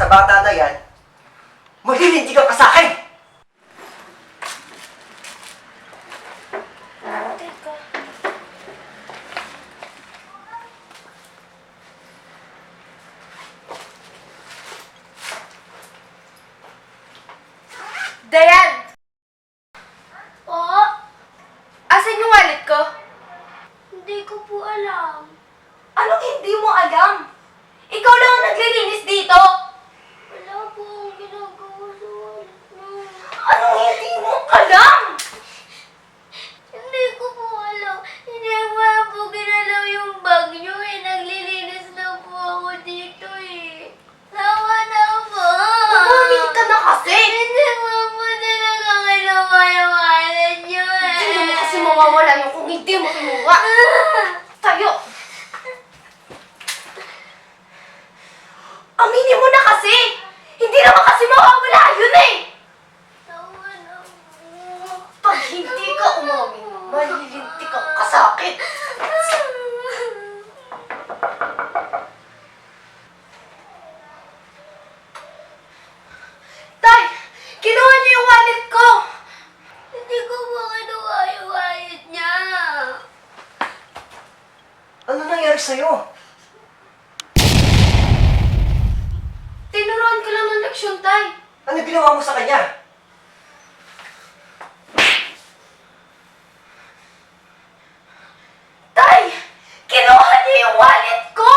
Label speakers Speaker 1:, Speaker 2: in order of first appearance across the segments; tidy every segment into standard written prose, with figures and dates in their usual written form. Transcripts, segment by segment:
Speaker 1: sa bata na yan, maghilintigan ka sa akin!
Speaker 2: Teka. Dayan! Po? Asan yung wallet ko? Hindi ko po alam. Anong hindi mo alam? Ikaw lang ang naglilinis dito! Wala po akong ginagawa sa wallet mo. Anong hindi mo alam? Hindi ko po alam. Hindi ko po ginalaw yung bag nyo eh. Naglilinis na po ako dito eh. Tawa na po. Umamin ka na kasi! Hindi mo po talaga kinuha yung wallet nyo eh. Hindi mo kasi mawawala yung kung hindi mo kinuha. Tayo! Aminin mo na kasi! Hindi naman kasi mawawala yun eh! Tawa na po. Pag hindi ka umamin, malilintikan ka sa akin. Tay! Kinuha niyo yung wallet ko! Hindi ko po kinuha yung wallet niya.
Speaker 1: Ano nangyari sa'yo?
Speaker 2: Tinuruan ko lang ng leksyon, Tay.
Speaker 1: Ano ginawa mo sa kanya?
Speaker 2: Tay! Kinuha niyo yung wallet ko!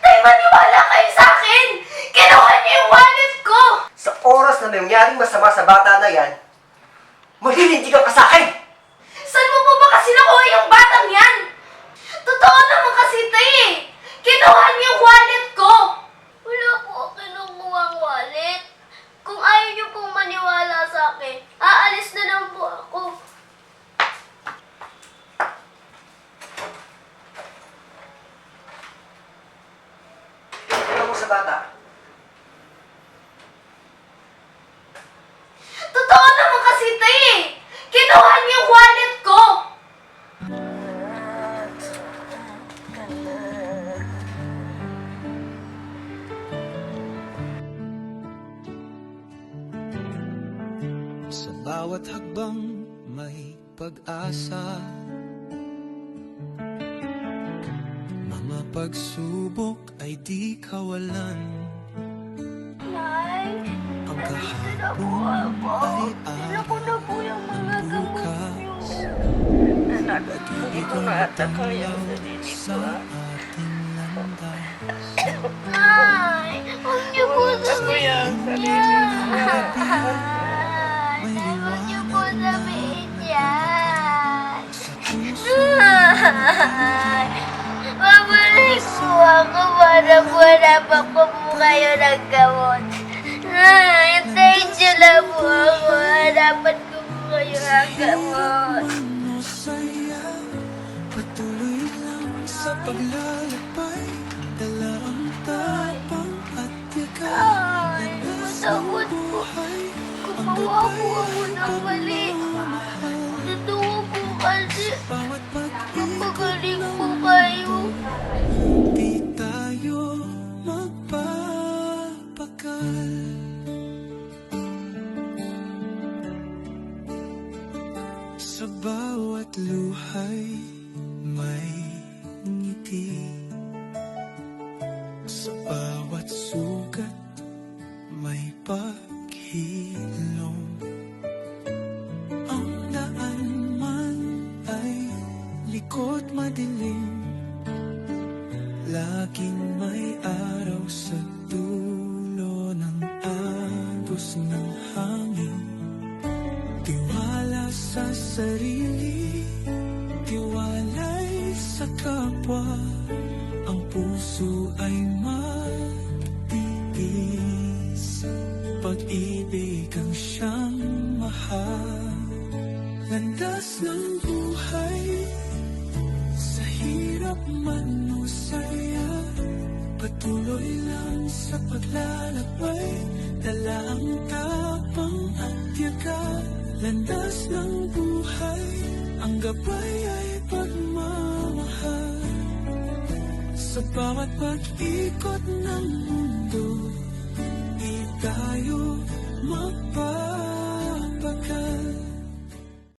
Speaker 2: Tay, maniwala kayo sa akin! Kinuha niyo yung wallet ko!
Speaker 1: Sa oras na nangyaring masama sa bata na yan, maghilintigan ka sa akin!
Speaker 2: Saan mo po ba kasi nakuha yung batang yan? Totoo naman kasi, Tay eh! Kinuha niyo yung wallet ko! Wala po ako kinukuha ang wallet. Kung ayaw niyo pong maniwala sa akin, aalis na lang po ako.
Speaker 1: Ano mo sa bata?
Speaker 2: Totoo naman kasi, Tay eh! Kinuha niyo yung wallet ko!
Speaker 3: Sa bawat hakbang may pag-asa, mga pagsubok ay di kawalan.
Speaker 2: Nay,
Speaker 3: Ang
Speaker 2: nandito na po
Speaker 3: kahapon
Speaker 2: ako.
Speaker 3: ay
Speaker 2: Dala ko na po yung mga gamot niyo.
Speaker 3: Hindi ko na ata kaya sa ating landas.
Speaker 2: Nay, huwag niyo po sabihin yan.
Speaker 3: May
Speaker 2: Huwag niyo po
Speaker 3: liwanag
Speaker 2: sabihin yan.
Speaker 3: puso.
Speaker 2: Nay, babalik po ako para wala po kayo ng gamot. Nay, hintayin niyo lang po ako. Dapat ko po kayo ng gamot.
Speaker 3: Ano saya, patuloy lang sa paglalakbay, dala ang tapang at yakan.
Speaker 2: Ay, matakot po. Gumawa po ako ng mali. Totoo po kasi.
Speaker 3: Bawat
Speaker 2: Magpagaling po kayo.
Speaker 3: di tayo magpapakal. Sa bawat luhay may ngiti, sa bawat sugat may paghilom. Ang daan man ay likod madilim, laging may araw sa dulo ng agos ng hangin. Tiwala sa sarili, tiwala'y sa kapwa, ang puso ay matiis, pag-ibig ang siyang mahal. Landas ng buhay, sa hirap man o saya, patuloy lang sa paglalakbay, dala ang tapang at yakan. Landas ng buhay, ang gabay ay pagmamahal. Sa bawat pag-ikot ng mundo, di tayo magbabago.